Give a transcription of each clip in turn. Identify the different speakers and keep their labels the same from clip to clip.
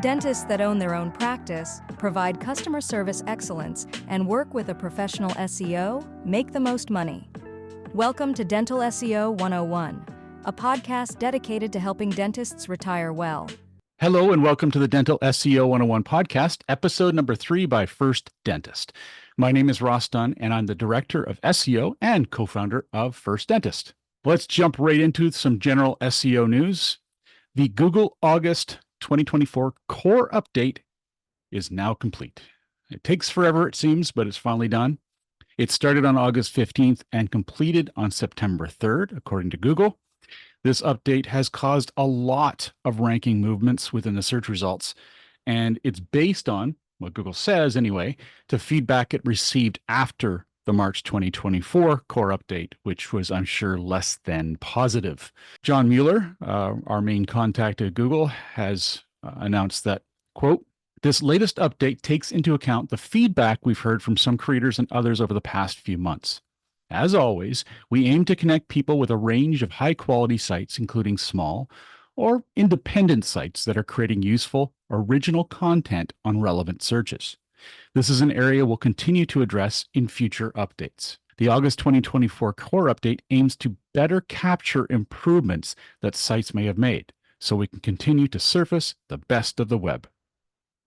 Speaker 1: Dentists that own their own practice, provide customer service excellence, and work with a professional SEO make the most money. Welcome to Dental SEO 101, a podcast dedicated to helping dentists retire well.
Speaker 2: Hello and welcome to the Dental SEO 101 podcast, episode number 3 by First Dentist. My name is Ross Dunn and I'm the Director of SEO and co-founder of First Dentist. Let's jump right into some general SEO news. The Google August 2024 core update is now complete. It takes forever, it seems, but it's finally done. It started on August 15th and completed on September 3rd, according to Google. This update has caused a lot of ranking movements within the search results, and it's based on, what Google says anyway, to feedback it received after the March 2024 core update, which was, I'm sure, less than positive. John Mueller, our main contact at Google, has announced that, quote, "This latest update takes into account the feedback we've heard from some creators and others over the past few months. As always, we aim to connect people with a range of high-quality sites, including small or independent sites that are creating useful, original content on relevant searches. This is an area we'll continue to address in future updates. The August 2024 core update aims to better capture improvements that sites may have made, so we can continue to surface the best of the web."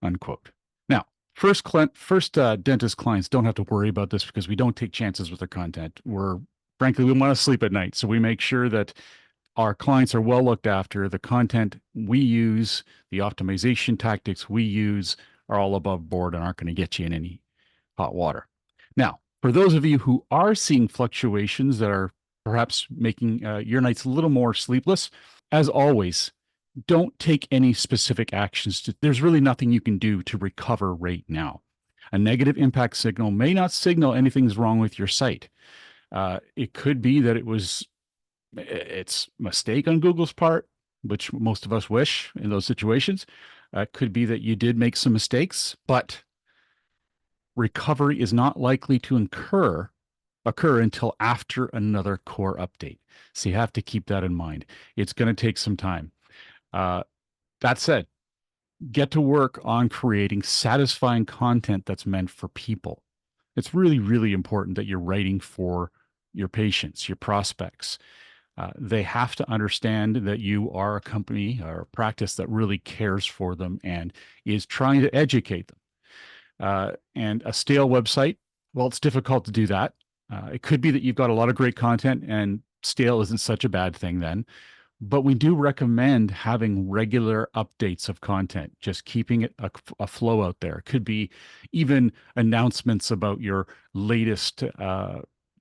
Speaker 2: Unquote. Now, first dentist clients don't have to worry about this because we don't take chances with their content. Frankly, we want to sleep at night, so we make sure that our clients are well looked after. The content we use, the optimization tactics we use are all above board and aren't going to get you in any hot water. Now, for those of you who are seeing fluctuations that are perhaps making your nights a little more sleepless, as always, don't take any specific actions. There's really nothing you can do to recover right now. A negative impact signal may not signal anything's wrong with your site. It could be that it's a mistake on Google's part, which most of us wish in those situations. It could be that you did make some mistakes, but recovery is not likely to occur until after another core update. So you have to keep that in mind. It's going to take some time. That said, get to work on creating satisfying content that's meant for people. It's really, really important that you're writing for your patients, your prospects. They have to understand that you are a company or a practice that really cares for them and is trying to educate them. And a stale website, well, it's difficult to do that. It could be that you've got a lot of great content and stale isn't such a bad thing then. But we do recommend having regular updates of content, just keeping it a flow out there. It could be even announcements about your latest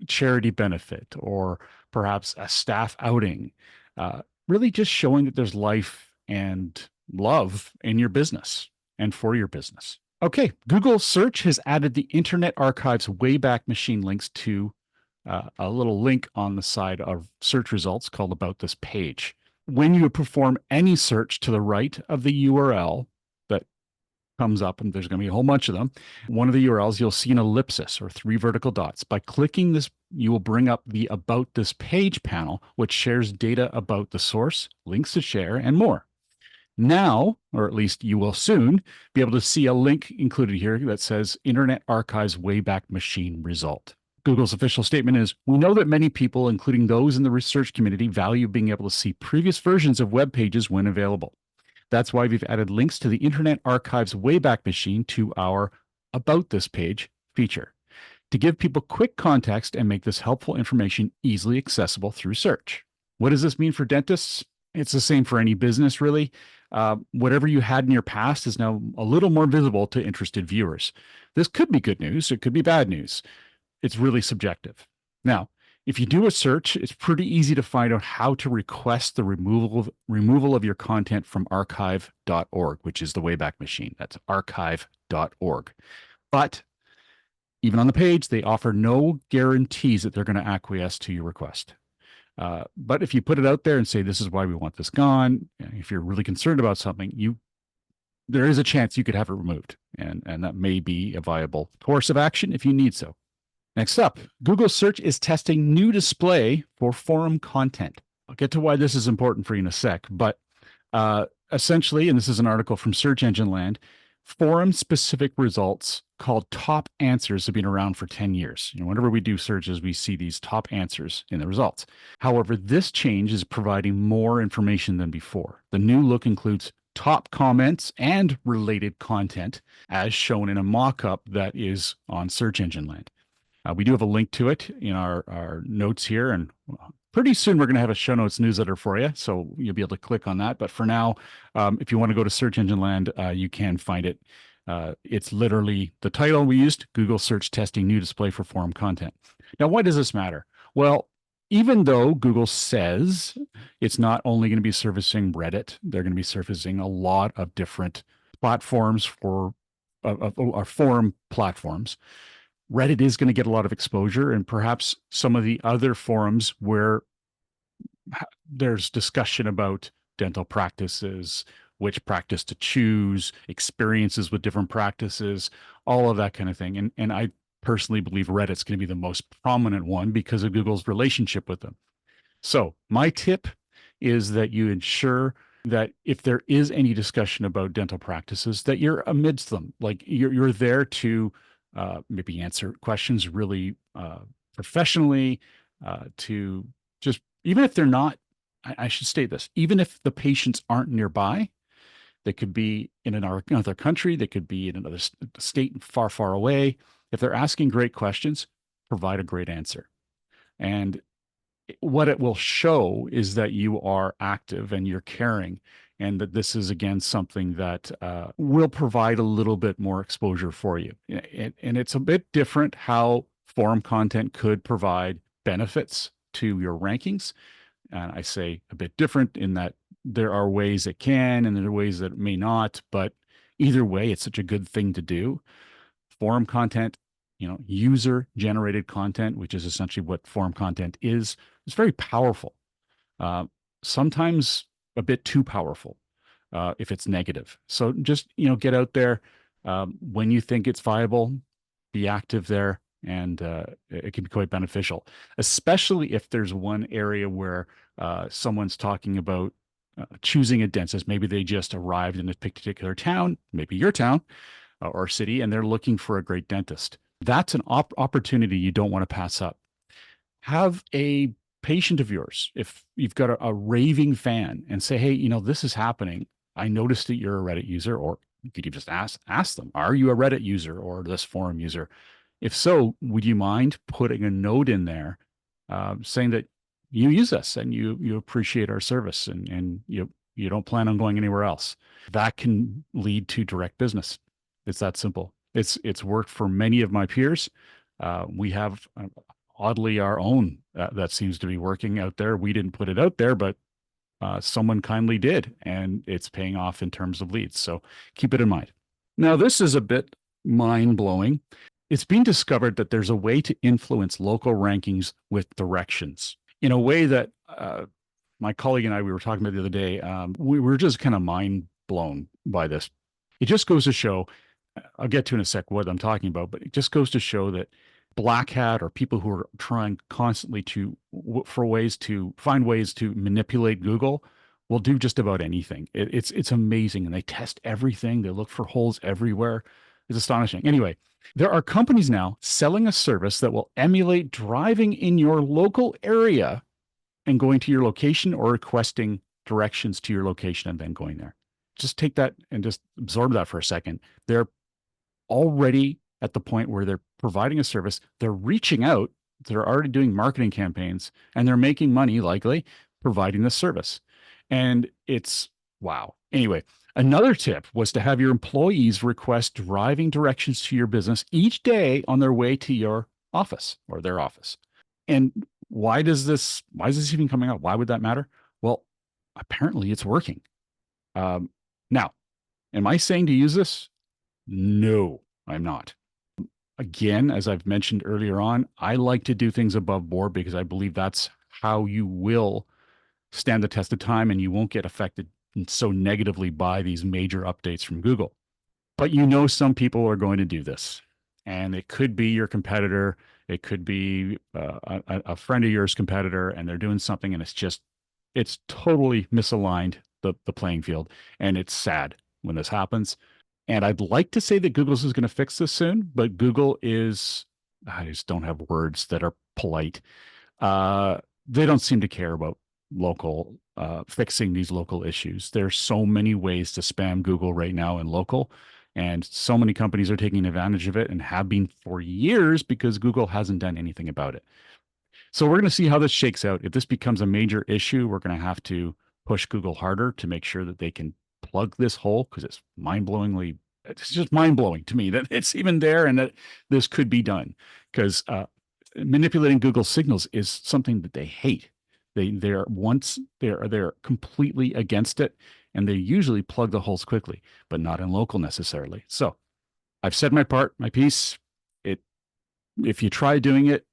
Speaker 2: charity benefit or perhaps a staff outing, really just showing that there's life and love in your business and for your business. Okay, Google Search has added the Internet Archive's Wayback Machine links to a little link on the side of search results called About This Page. When you perform any search to the right of the URL that comes up, and there's going to be a whole bunch of them, one of the URLs, you'll see an ellipsis or 3 vertical dots. By clicking this, you will bring up the About This Page panel, which shares data about the source, links to share, and more. Now, or at least you will soon, be able to see a link included here that says Internet Archive's Wayback Machine result. Google's official statement is, "We know that many people, including those in the research community, value being able to see previous versions of web pages when available. That's why we've added links to the Internet Archive's Wayback Machine to our About This Page feature to give people quick context and make this helpful information easily accessible through search." What does this mean for dentists? It's the same for any business, really. Whatever you had in your past is now a little more visible to interested viewers. This could be good news. It could be bad news. It's really subjective. Now, if you do a search, it's pretty easy to find out how to request the removal of your content from archive.org, which is the Wayback Machine. That's archive.org. But even on the page, they offer no guarantees that they're going to acquiesce to your request. But if you put it out there and say, this is why we want this gone, if you're really concerned about something, there is a chance you could have it removed. And that may be a viable course of action if you need so. Next up, Google Search is testing new display for forum content. I'll get to why this is important for you in a sec, but essentially, and this is an article from Search Engine Land, forum-specific results called top answers have been around for 10 years. Whenever we do searches, we see these top answers in the results. However, this change is providing more information than before. The new look includes top comments and related content, as shown in a mock-up that is on Search Engine Land. We do have a link to it in our notes here, and pretty soon we're going to have a show notes newsletter for you, so you'll be able to click on that. But for now, if you want to go to Search Engine Land, you can find it. It's literally the title we used, Google Search Testing New Display for Forum Content. Now, why does this matter? Well, even though Google says it's not only going to be servicing Reddit, they're going to be surfacing a lot of different platforms for forum platforms. Reddit is going to get a lot of exposure, and perhaps some of the other forums where there's discussion about dental practices, which practice to choose, experiences with different practices, all of that kind of thing. And I personally believe Reddit's going to be the most prominent one because of Google's relationship with them. So my tip is that you ensure that if there is any discussion about dental practices, that you're amidst them. Like you're there to maybe answer questions really professionally, to just, even if they're not, I should state this, even if the patients aren't nearby, they could be in another country, they could be in another state far, far away. If they're asking great questions, provide a great answer. And what it will show is that you are active and you're caring, and that this is, again, something that will provide a little bit more exposure for you. And it's a bit different how forum content could provide benefits to your rankings. And I say a bit different in that there are ways it can and there are ways that it may not, but either way, it's such a good thing to do. Forum content, user generated content, which is essentially what forum content is, it's very powerful. Sometimes a bit too powerful if it's negative. So just, get out there when you think it's viable, be active there, and it can be quite beneficial, especially if there's one area where someone's talking about choosing a dentist. Maybe they just arrived in a particular town, maybe your town or city, and they're looking for a great dentist. That's an opportunity you don't want to pass up. Have a patient of yours, if you've got a raving fan, and say, hey, this is happening. I noticed that you're a Reddit user, or could you just ask them, are you a Reddit user or this forum user? If so, would you mind putting a note in there saying that you use us and you appreciate our service, and you don't plan on going anywhere else? That can lead to direct business. It's that simple. It's worked for many of my peers. We have oddly our own that seems to be working out there. We didn't put it out there, but someone kindly did, and it's paying off in terms of leads. So keep it in mind. Now, this is a bit mind-blowing. It's been discovered that there's a way to influence local rankings with directions in a way that my colleague and I, we were talking about the other day. We were just kind of mind blown by this. It just goes to show, I'll get to in a sec what I'm talking about, but it just goes to show that black hat, or people who are trying constantly to find ways to manipulate Google, will do just about anything. It's amazing, and they test everything. They look for holes everywhere. It's astonishing. Anyway, there are companies now selling a service that will emulate driving in your local area and going to your location, or requesting directions to your location and then going there. Just take that and just absorb that for a second. They're already at the point where they're providing a service. They're reaching out. They're already doing marketing campaigns, and they're making money, likely, providing this service. And it's wow. Anyway, another tip was to have your employees request driving directions to your business each day on their way to your office or their office. And why is this even coming up? Why would that matter? Well, apparently it's working. Now, am I saying to use this? No, I'm not. Again, as I've mentioned earlier on, I like to do things above board because I believe that's how you will stand the test of time, and you won't get affected so negatively by these major updates from Google. But some people are going to do this, and it could be your competitor. It could be a friend of yours competitor, and they're doing something, and it's totally misaligned the playing field. And it's sad when this happens. And I'd like to say that Google's is going to fix this soon, but Google is, I just don't have words that are polite. They don't seem to care about local, fixing these local issues. There's so many ways to spam Google right now in local, and so many companies are taking advantage of it and have been for years because Google hasn't done anything about it. So we're going to see how this shakes out. If this becomes a major issue, we're going to have to push Google harder to make sure that they can plug this hole, because it's just mind blowing to me that it's even there and that this could be done, because manipulating Google signals is something that they hate. They're completely against it, and they usually plug the holes quickly, but not in local necessarily. So I've said my part, my piece. If you try doing it,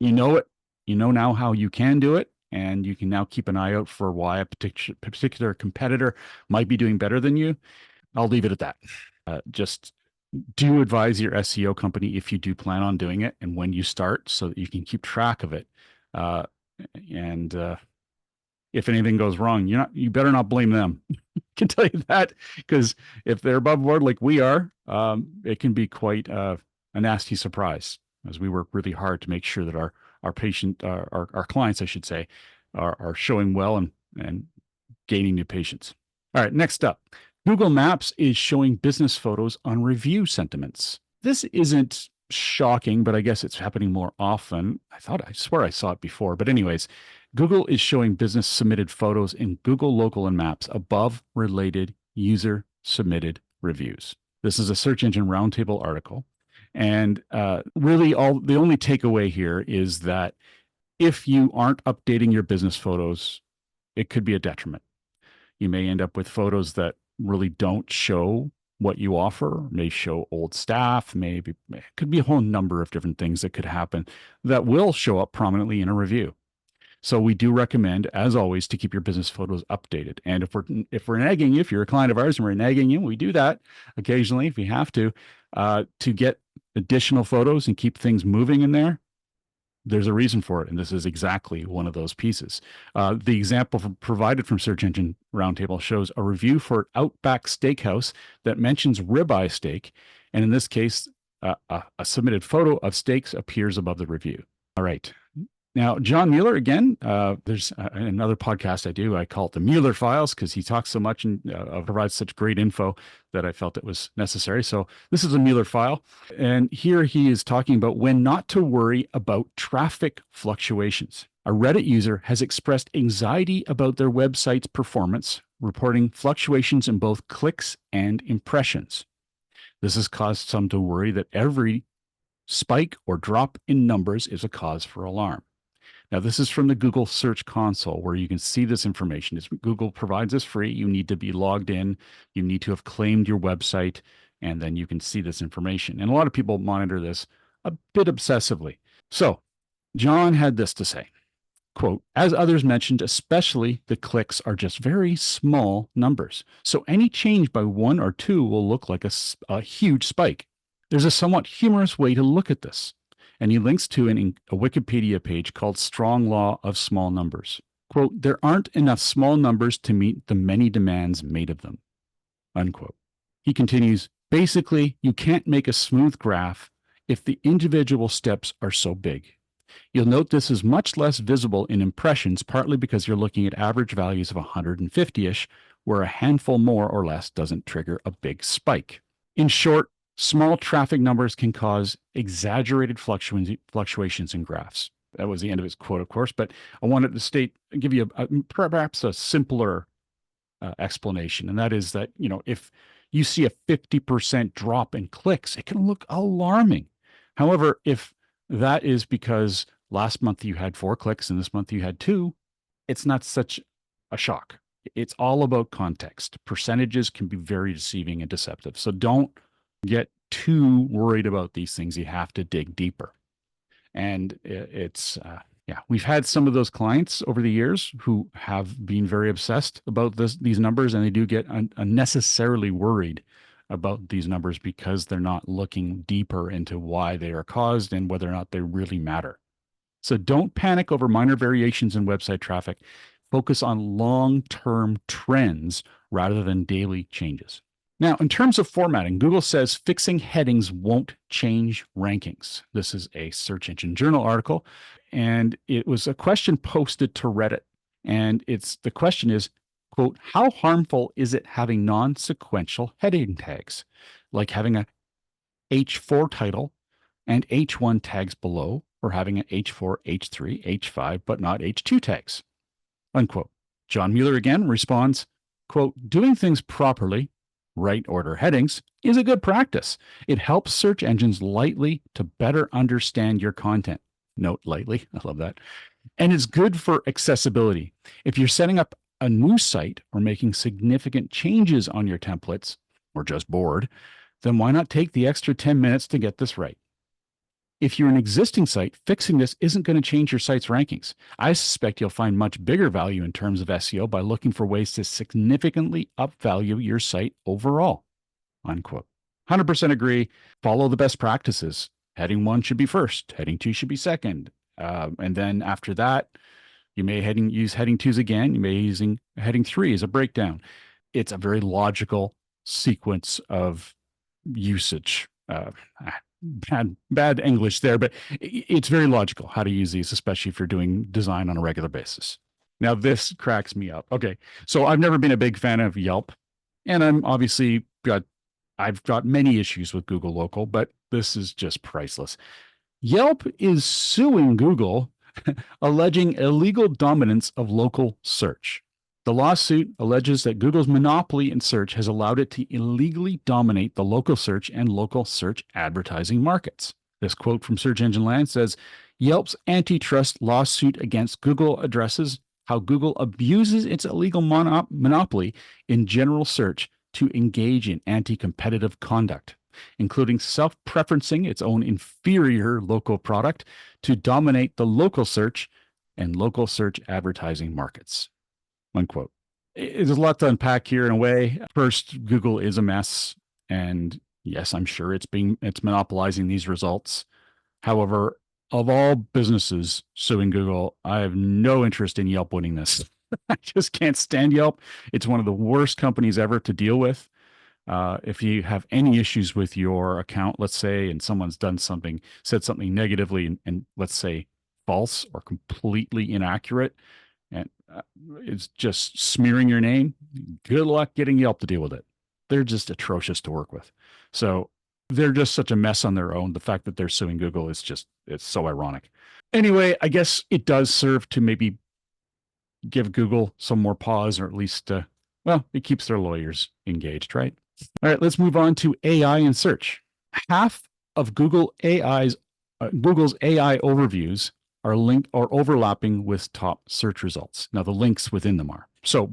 Speaker 2: you know it. You know now how you can do it, and you can now keep an eye out for why a particular competitor might be doing better than you. I'll leave it at that. Just do advise your SEO company if you do plan on doing it and when you start, so that you can keep track of it. And if anything goes wrong, you better not blame them. I can tell you that, because if they're above board like we are, it can be quite a nasty surprise, as we work really hard to make sure that our clients, I should say, are showing well and gaining new patients. All right, next up, Google Maps is showing business photos on review sentiments. This isn't shocking, but I guess it's happening more often. I swear I saw it before, but anyways, Google is showing business submitted photos in Google Local and Maps above related user submitted reviews. This is a Search Engine Roundtable article. And really, the only takeaway here is that if you aren't updating your business photos, it could be a detriment. You may end up with photos that really don't show what you offer, may show old staff, it could be a whole number of different things that could happen that will show up prominently in a review. So we do recommend, as always, to keep your business photos updated. And if we're nagging you, if you're a client of ours and we're nagging you, we do that occasionally if we have to get additional photos and keep things moving in there. There's a reason for it, and this is exactly one of those pieces. The example provided from Search Engine Roundtable shows a review for Outback Steakhouse that mentions ribeye steak, and in this case, a submitted photo of steaks appears above the review. All right. Now, John Mueller, again, there's another podcast I do. I call it the Mueller Files, because he talks so much and provides such great info that I felt it was necessary. So this is a Mueller file. And here he is talking about when not to worry about traffic fluctuations. A Reddit user has expressed anxiety about their website's performance, reporting fluctuations in both clicks and impressions. This has caused some to worry that every spike or drop in numbers is a cause for alarm. Now, this is from the Google Search Console, where you can see this information. Google provides this free. You need to be logged in. You need to have claimed your website, and then you can see this information. And a lot of people monitor this a bit obsessively. So John had this to say, quote, as others mentioned, especially the clicks are just very small numbers. So any change by 1 or 2 will look like a huge spike. There's a somewhat humorous way to look at this. And he links to a Wikipedia page called Strong Law of Small Numbers. Quote, there aren't enough small numbers to meet the many demands made of them, unquote. He continues, basically, you can't make a smooth graph if the individual steps are so big. You'll note this is much less visible in impressions, partly because you're looking at average values of 150-ish, where a handful more or less doesn't trigger a big spike. In short, small traffic numbers can cause exaggerated fluctuations in graphs. That was the end of his quote, of course, but I wanted to give you perhaps a simpler explanation. And that is that, if you see a 50% drop in clicks, it can look alarming. However, if that is because last month you had 4 clicks and this month you had 2, it's not such a shock. It's all about context. Percentages can be very deceiving and deceptive. So don't get too worried about these things. You have to dig deeper. And we've had some of those clients over the years who have been very obsessed about these numbers, and they do get unnecessarily worried about these numbers because they're not looking deeper into why they are caused and whether or not they really matter. So don't panic over minor variations in website traffic. Focus on long-term trends rather than daily changes. Now, in terms of formatting, Google says fixing headings won't change rankings. This is a Search Engine Journal article, and it was a question posted to Reddit. And the question is, quote, how harmful is it having non-sequential heading tags, like having a H4 title and H1 tags below, or having an H4, H3, H5, but not H2 tags, unquote. John Mueller again responds, quote, doing things properly, right order headings, is a good practice. It helps search engines lightly to better understand your content. Note lightly, I love that. And it's good for accessibility. If you're setting up a new site or making significant changes on your templates, or just bored, then why not take the extra 10 minutes to get this right? If you're an existing site, fixing this isn't going to change your site's rankings. I suspect you'll find much bigger value in terms of SEO by looking for ways to significantly upvalue your site overall, unquote. 100% agree. Follow the best practices. Heading 1 should be first. Heading 2 should be second. And then after that, you may use heading 2s again. You may be using heading 3 as a breakdown. It's a very logical sequence of usage. Bad English there, but it's very logical how to use these, especially if you're doing design on a regular basis. Now, this cracks me up. Okay, so I've never been a big fan of Yelp, and I've got many issues with Google Local, but this is just priceless. Yelp is suing Google, alleging illegal dominance of local search. The lawsuit alleges that Google's monopoly in search has allowed it to illegally dominate the local search and local search advertising markets. This quote from Search Engine Land says, Yelp's antitrust lawsuit against Google addresses how Google abuses its illegal monopoly in general search to engage in anti-competitive conduct, including self-preferencing its own inferior local product to dominate the local search and local search advertising markets. Unquote. There's a lot to unpack here in a way. First, Google is a mess, and yes, I'm sure it's monopolizing these results. However, of all businesses suing Google, I have no interest in Yelp winning this. I just can't stand Yelp. It's one of the worst companies ever to deal with. If you have any issues with your account, let's say, and someone's said something negatively, and let's say false or completely inaccurate, and it's just smearing your name, good luck getting Yelp to deal with it. They're just atrocious to work with. So they're just such a mess on their own. The fact that they're suing Google is it's so ironic. Anyway, I guess it does serve to maybe give Google some more pause, or at least, it keeps their lawyers engaged, right? All right, let's move on to AI and search. Half of Google's AI overviews are linked or overlapping with top search results. Now, the links within them are. So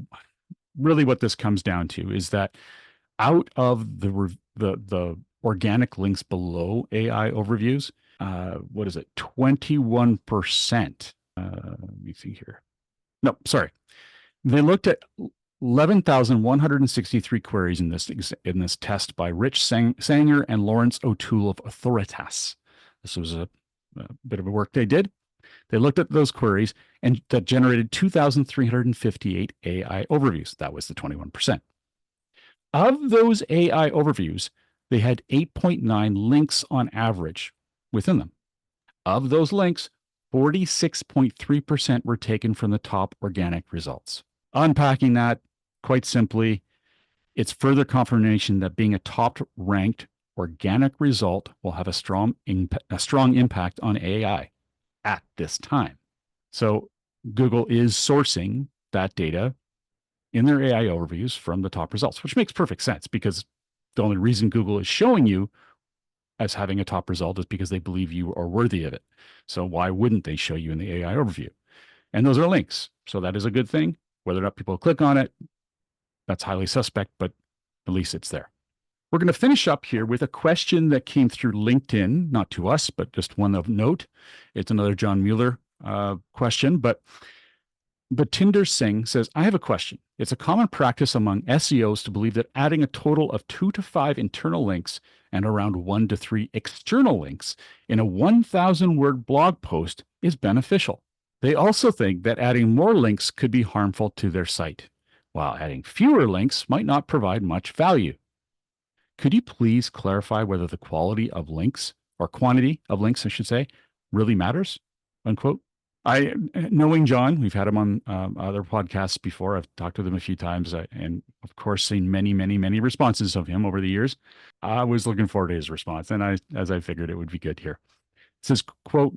Speaker 2: really what this comes down to is that out of the organic links below AI overviews, 21%. Let me see here. No, sorry. They looked at 11,163 queries in this test by Rich Sanger and Lawrence O'Toole of Authoritas. This was a bit of a work they did. They looked at those queries and that generated 2,358 AI overviews. That was the 21%. Of those AI overviews, they had 8.9 links on average within them. Of those links, 46.3% were taken from the top organic results. Unpacking that, quite simply, it's further confirmation that being a top-ranked organic result will have a strong impact on AI at this time. So Google is sourcing that data in their AI overviews from the top results, which makes perfect sense because the only reason Google is showing you as having a top result is because they believe you are worthy of it. So why wouldn't they show you in the AI overview? And those are links. So that is a good thing. Whether or not people click on it, that's highly suspect, but at least it's there. We're going to finish up here with a question that came through LinkedIn, not to us, but just one of note. It's another John Mueller question, but Batinder Singh says, I have a question. It's a common practice among SEOs to believe that adding a total of 2 to 5 internal links and around 1 to 3 external links in a 1,000-word blog post is beneficial. They also think that adding more links could be harmful to their site, while adding fewer links might not provide much value. Could you please clarify whether the quality of links, or quantity of links, I should say, really matters? Unquote. Knowing John, we've had him on other podcasts before. I've talked with him a few times, and of course, seen many, many, many responses of him over the years. I was looking forward to his response, and as I figured it would be good here. It says, quote,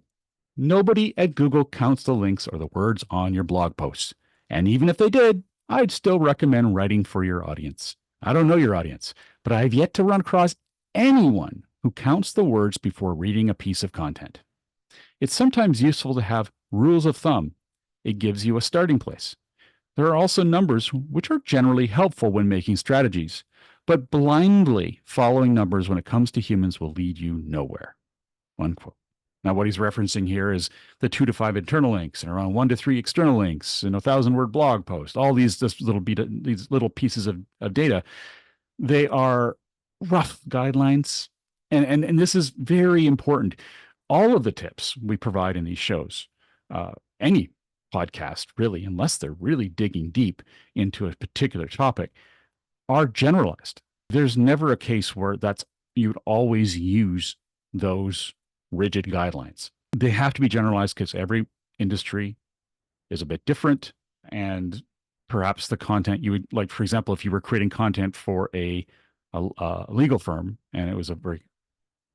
Speaker 2: "Nobody at Google counts the links or the words on your blog posts. And even if they did, I'd still recommend writing for your audience. I don't know your audience, but I've yet to run across anyone who counts the words before reading a piece of content. It's sometimes useful to have rules of thumb. It gives you a starting place. There are also numbers which are generally helpful when making strategies, but blindly following numbers when it comes to humans will lead you nowhere." Unquote. Now, what he's referencing here is the 2 to 5 internal links and around 1 to 3 external links and 1,000-word blog post. All these little pieces of data, they are rough guidelines, and this is very important. All of the tips we provide in these shows, any podcast really, unless they're really digging deep into a particular topic, are generalized. There's never a case where you'd always use those rigid guidelines. They have to be generalized because every industry is a bit different, and perhaps the content you would like, for example, if you were creating content for a legal firm and it was a very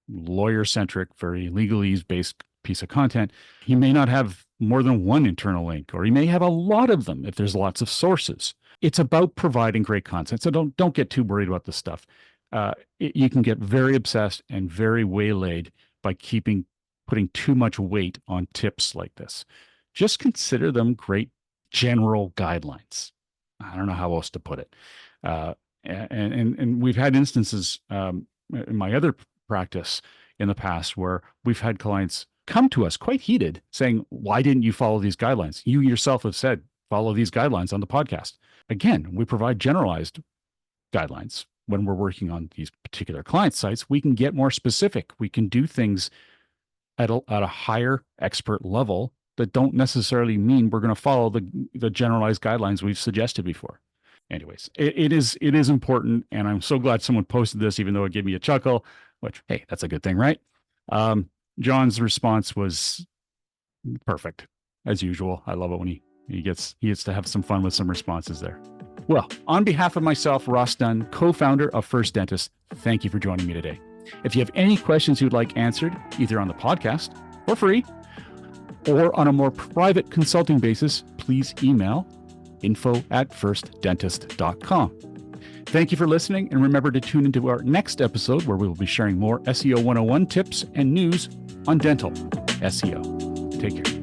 Speaker 2: lawyer-centric, very legalese-based piece of content, he may not have more than one internal link, or he may have a lot of them if there's lots of sources. It's about providing great content, so don't get too worried about this stuff. You can get very obsessed and very waylaid by putting too much weight on tips like this. Just consider them great general guidelines. I don't know how else to put it. And we've had instances in my other practice in the past where we've had clients come to us quite heated saying, "Why didn't you follow these guidelines? You yourself have said, follow these guidelines on the podcast." Again, we provide generalized guidelines. When we're working on these particular client sites, we can get more specific. We can do things at a higher expert level that don't necessarily mean we're going to follow the generalized guidelines we've suggested before. Anyways, it is important, and I'm so glad someone posted this, even though it gave me a chuckle, which, hey, that's a good thing, right? John's response was perfect, as usual. I love it when he gets to have some fun with some responses there. Well, on behalf of myself, Ross Dunn, co-founder of First Dentist, thank you for joining me today. If you have any questions you'd like answered, either on the podcast for free or on a more private consulting basis, please email info@firstdentist.com. Thank you for listening, and remember to tune into our next episode where we will be sharing more SEO 101 tips and news on dental SEO. Take care.